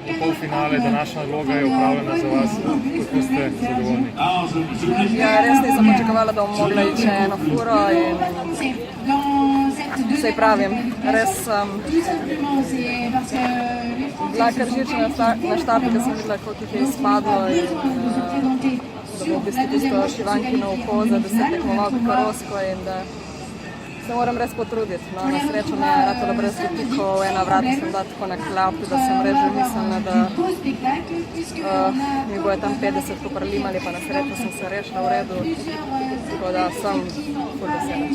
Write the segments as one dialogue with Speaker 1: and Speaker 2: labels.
Speaker 1: v polfinale, današnja vloga je upravljena za vas. Kako ste zadovoljni?
Speaker 2: Ja, res nisem pričakovala, da bom mogla iti še eno furo in saj pravim, res sem bila kar živčna na štartu, da sem videla, koliko jih je izpadlo in da bo v bistvu tisto Šivankino uho za 10 tekmovalk Karosko in da se moram res potruditi. No, na srečo mi je ratalo brez dotikov, ena vrata sem dala tako na klap, da sem res že mislila, da mi bojo tam 50 popralimali, pa na srečo sem se rešila v redu, tako da sem ful vesela.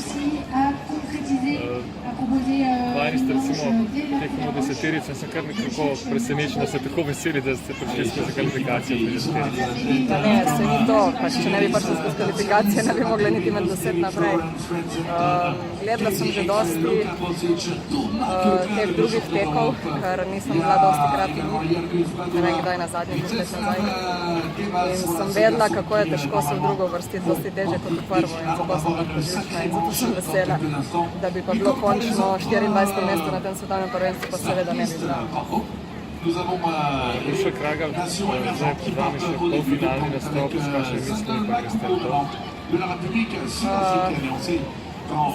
Speaker 1: Vajni ste recimo tekmo deseterico in sem kar nekako presenečen, da ste tako veseli, da ste prišli skozi kvalifikacijo pri deseterici.
Speaker 2: Ne, se ni to, pač če ne bi prišli skozi kvalifikacije, ne bi mogli niti med 10 naprej. Gledala sem že dosti teh drugih tekov, ker nisem bila dosti krat ne vem kdaj na zadnjih let nazaj. In sem vedela, kako je težko se v drugo vrstiti, dosti težje kot v prvo in zato sem tako živčna in zato sem vesela, da bi pa bilo končno 24. mesto na tem svetovnem prvenstvu, pa seveda ne bi bila.
Speaker 1: Urša Kragelj, zdaj pred vami še polfinalni nastop, s kakšnimi mislimi pa greste v to?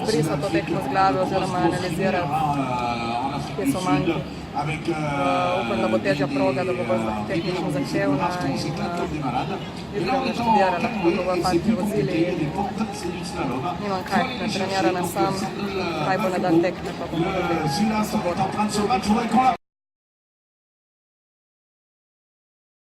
Speaker 2: Zbrisati to tekmo z glave oziroma analizirati, kje so manjki. Upam, da bo težja proga, da bo bolj tehnično zahtevna in jutri bom naštudirala, kako bojo fantje vozili in nimam kaj, natrenirana sem, kaj bo na dan tekme, pa bomo dobili soboto.